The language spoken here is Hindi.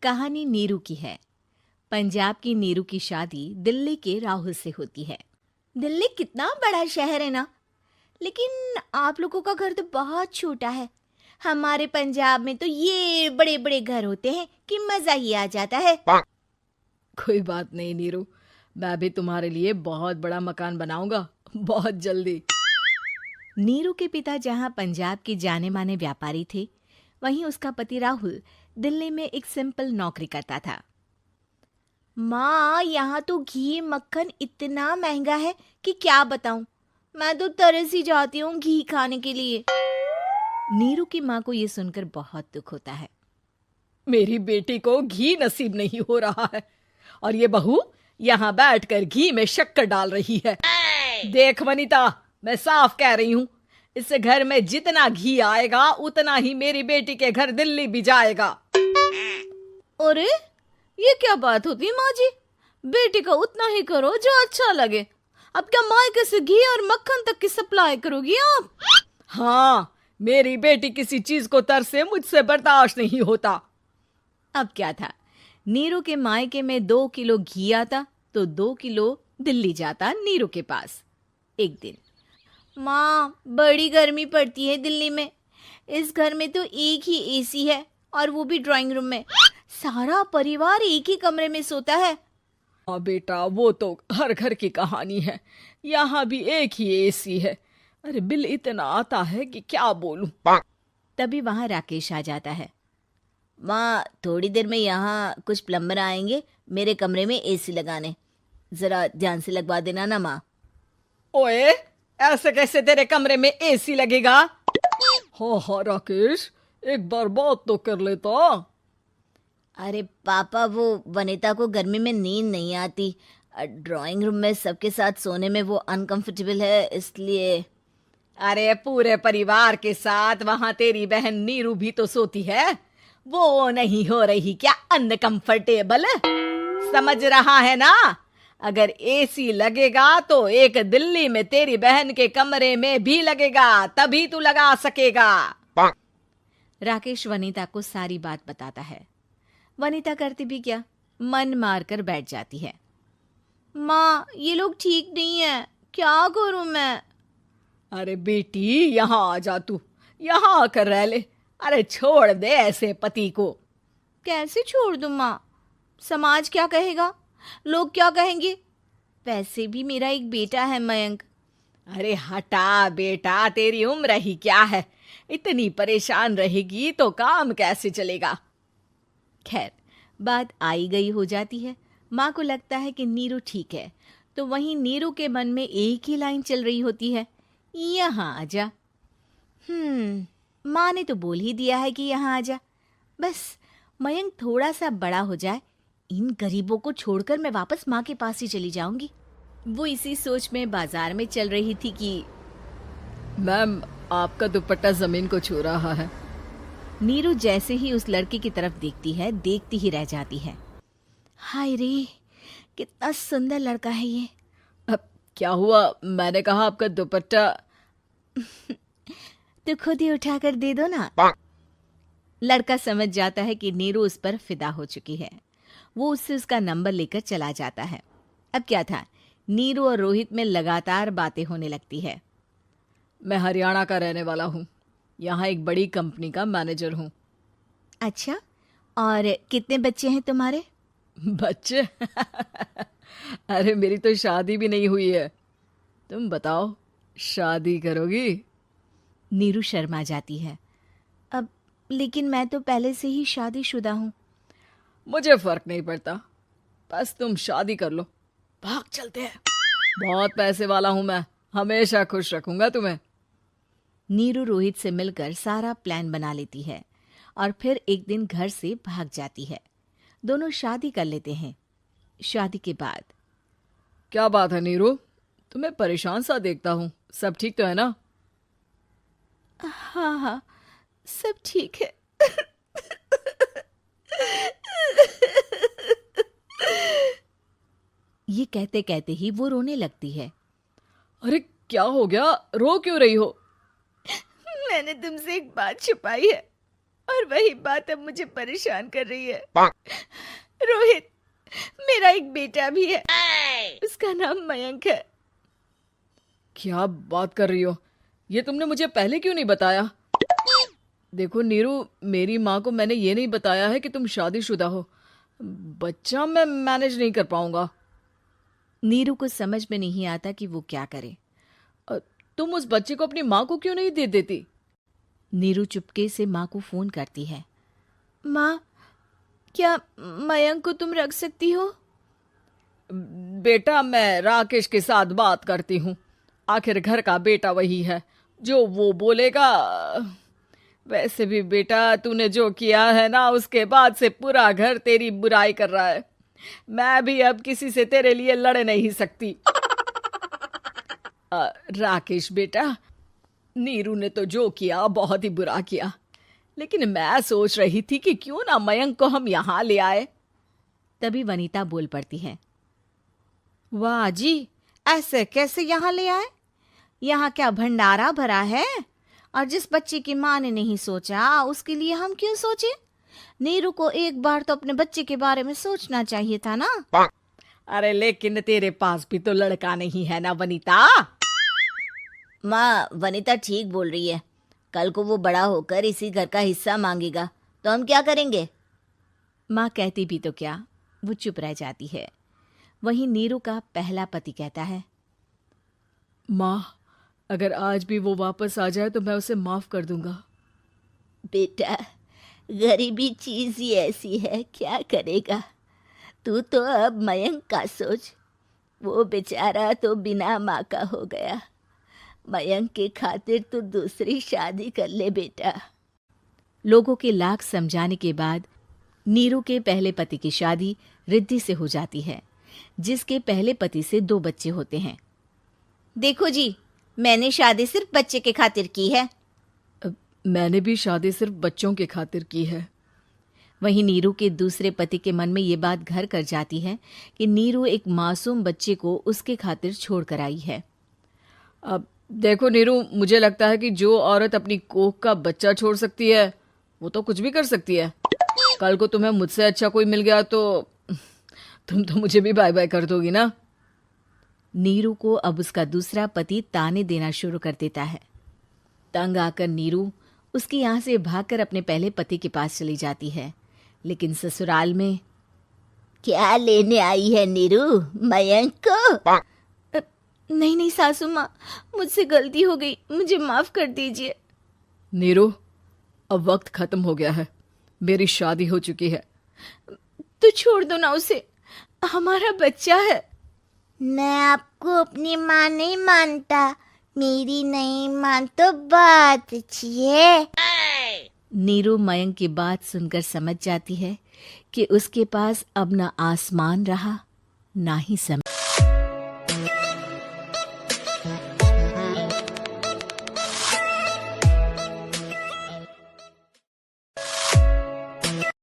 कहानी नीरू की है। पंजाब की नीरू की शादी दिल्ली के राहुल से होती है। दिल्ली कितना बड़ा शहर है ना, लेकिन आप लोगों का घर तो बहुत छोटा है। हमारे पंजाब में तो ये बड़े बड़े घर होते हैं कि मजा ही आ जाता है। कोई बात नहीं नीरू, मैं भी तुम्हारे लिए बहुत बड़ा मकान बनाऊंगा, बहुत जल्दी। नीरू के पिता जहाँ पंजाब के जाने माने व्यापारी थे, वहीं उसका पति राहुल दिल्ली में एक सिंपल नौकरी करता था। माँ, यहाँ तो घी मक्खन इतना महंगा है कि क्या बताऊं। मैं तो तरस ही जाती हूँ घी खाने के लिए। नीरू की माँ को ये सुनकर बहुत दुख होता है। मेरी बेटी को घी नसीब नहीं हो रहा है और ये बहू यहाँ बैठकर घी में शक्कर डाल रही है। देख वनिता, मैं साफ कह रही हूँ, इस घर में जितना घी आएगा उतना ही मेरी बेटी के घर दिल्ली भी जाएगा। अरे ये क्या बात होती है माँ जी? बेटी का उतना ही करो जो अच्छा लगे। अब क्या मायके से घी और मक्खन तक की सप्लाई करोगी आप? हाँ, मेरी बेटी किसी चीज को तरसे मुझसे बर्दाश्त नहीं होता। अब क्या था, नीरू के मायके में 2 किलो घी आता तो 2 किलो दिल्ली जाता नीरू के पास। एक दिन, माँ बड़ी गर्मी पड़ती है दिल्ली में। इस घर में तो एक ही एसी है और वो भी ड्राइंग रूम में। सारा परिवार एक ही कमरे में सोता है। हाँ बेटा, वो तो हर घर की कहानी है। यहाँ भी एक ही एसी है। अरे बिल इतना आता है कि क्या बोलूं। तभी वहां राकेश आ जाता है। माँ, थोड़ी देर में यहाँ कुछ प्लम्बर आएंगे मेरे कमरे में एसी लगाने। जरा ध्यान से लगवा देना ना माँ। ओए, ऐसे कैसे तेरे कमरे में एसी लगेगा? हाँ राकेश, एक बार बात तो कर लेता। अरे पापा, वो वनिता को गर्मी में नींद नहीं आती। ड्राइंग रूम में सबके साथ सोने में वो अनकंफर्टेबल है, इसलिए। अरे पूरे परिवार के साथ वहां तेरी बहन नीरू भी तो सोती है। वो नहीं हो रही क्या अनकंफर्टेबल? समझ रहा है ना? अगर एसी लगेगा तो एक दिल्ली में तेरी बहन के कमरे में भी लगेगा, तभी तू लगा सकेगा। राकेश वनिता को सारी बात बताता है। वनिता करती भी क्या, मन मार कर बैठ जाती है। माँ, ये लोग ठीक नहीं है, क्या करूं मैं? अरे बेटी, यहाँ आ जा, तू यहाँ आकर रह ले। अरे छोड़ दे ऐसे पति को। कैसे छोड़ दूं माँ? समाज क्या कहेगा, लोग क्या कहेंगे? वैसे भी मेरा एक बेटा है मयंक। अरे हटा बेटा, तेरी उम्र ही क्या है? इतनी परेशान रहेगी तो काम कैसे चलेगा? खैर, बात आई गई हो जाती है। माँ को लगता है कि नीरू ठीक है, तो वहीं नीरू के मन में एक ही लाइन चल रही होती है, यहाँ आजा। माँ ने तो बोल ही दिया है कि यहाँ आजा। बस मयंक थोड़ा सा बड़ा हो जाए, इन गरीबों को छोड़कर मैं वापस माँ के पास ही चली जाऊंगी। वो इसी सोच में बाजार में चल रही थी कि मैम, आपका दुपट्टा जमीन को छू रहा है। नीरू जैसे ही उस लड़के की तरफ देखती है, देखती ही रह जाती है। हाय रे, कितना सुंदर लड़का है ये। अब क्या हुआ? मैंने कहा आपका दुपट्टा। तो खुद ही उठाकर दे दो ना। लड़का समझ जाता है कि नीरू उस पर फिदा हो चुकी है। वो उससे उसका नंबर लेकर चला जाता है। अब क्या था, नीरू और रोहित में लगातार बातें होने लगती है। मैं हरियाणा का रहने वाला हूँ, यहाँ एक बड़ी कंपनी का मैनेजर हूँ। अच्छा, और कितने बच्चे हैं तुम्हारे? बच्चे? अरे मेरी तो शादी भी नहीं हुई है। तुम बताओ, शादी करोगी? नीरू शर्मा जाती है। अब लेकिन मैं तो पहले से ही शादीशुदा हूँ। मुझे फर्क नहीं पड़ता, बस तुम शादी कर लो, भाग चलते हैं। बहुत पैसे वाला हूं मैं, हमेशा खुश रखूंगा तुम्हें। नीरू रोहित से मिलकर सारा प्लान बना लेती है और फिर एक दिन घर से भाग जाती है। दोनों शादी कर लेते हैं। शादी के बाद, क्या बात है नीरू, तुम्हें परेशान सा देखता हूँ, सब ठीक तो है ना? हाँ, सब ठीक है। ये कहते कहते ही वो रोने लगती है। अरे क्या हो गया, रो क्यों रही हो? मैंने तुमसे एक बात छुपाई है और वही बात अब मुझे परेशान कर रही है। रोहित, मेरा एक बेटा भी है, उसका नाम मयंक है। क्या बात कर रही हो? ये तुमने मुझे पहले क्यों नहीं बताया? देखो नीरू, मेरी माँ को मैंने ये नहीं बताया है कि तुम शादीशुदा हो। बच्चा मैं मैनेज नहीं कर पाऊंगा। नीरू को समझ में नहीं आता कि वो क्या करे। तुम उस बच्चे को अपनी माँ को क्यों नहीं दे देती? नीरू चुपके से माँ को फोन करती है। माँ, क्या मयंक को तुम रख सकती हो? बेटा, मैं राकेश के साथ बात करती हूँ। आखिर घर का बेटा वही है, जो वो बोलेगा। वैसे भी बेटा, तूने जो किया है ना, उसके बाद से पूरा घर तेरी बुराई कर रहा है। मैं भी अब किसी से तेरे लिए लड़ नहीं सकती। राकेश बेटा, नीरू ने तो जो किया बहुत ही बुरा किया, लेकिन मैं सोच रही थी कि क्यों ना मयंक को हम यहाँ ले आए। तभी वनीता बोल पड़ती है। वाह जी, ऐसे कैसे यहाँ ले आए? यहाँ क्या भंडारा भरा है? और जिस बच्चे की माँ ने नहीं सोचा, उसके लिए हम क्यों सोचे? नीरू को एक बार तो अपने बच्चे के बारे में सोचना चाहिए था ना। अरे लेकिन तेरे पास भी तो लड़का नहीं है ना वनीता। माँ, वनीता ठीक बोल रही है। कल को वो बड़ा होकर इसी घर का हिस्सा मांगेगा तो हम क्या करेंगे? माँ कहती भी तो क्या, वो चुप रह जाती है। वहीं नीरू का पहला पति कहता है। माँ, अगर आज भी वो वापस आ जाए तो मैं उसे माफ कर दूंगा। बेटा, गरीबी चीज ही ऐसी है, क्या करेगा? तू तो अब मयंक का सोच। वो बेचारा तो बिना माँ का हो गया। मयंक के खातिर तू दूसरी शादी कर ले बेटा। लोगों के लाख समझाने के बाद नीरू के पहले पति की शादी रिद्धि से हो जाती है, जिसके पहले पति से 2 बच्चे होते हैं। देखो जी, मैंने शादी सिर्फ बच्चे के खातिर की है। मैंने भी शादी सिर्फ बच्चों के खातिर की है। वहीं नीरू के दूसरे पति के मन में ये बात घर कर जाती है कि नीरू एक मासूम बच्चे को उसके खातिर छोड़ कर आई है। अब देखो नीरू, मुझे लगता है कि जो औरत अपनी कोख का बच्चा छोड़ सकती है, वो तो कुछ भी कर सकती है। कल को तुम्हें मुझसे अच्छा कोई मिल गया तो तुम तो मुझे भी बाय बाय कर दोगी ना। नीरू को अब उसका दूसरा पति ताने देना शुरू कर देता है। तंग आकर नीरू उसकी यहाँ से भागकर अपने पहले पति के पास चली जाती है, लेकिन ससुराल में क्या लेने आई है नीरू, मयंक को? नहीं नहीं सासू माँ, मुझसे गलती हो गई, मुझे माफ कर दीजिए। नीरू, अब वक्त खत्म हो गया है, मेरी शादी हो चुकी है। तो छोड़ दो ना उसे, हमारा बच्चा है। मैं आपको अपनी माँ नहीं मानता, मेरी नहीं मान तो बात अच्छी है। नीरू मयंक की बात सुनकर समझ जाती है कि उसके पास अब ना आसमान रहा ना ही समय।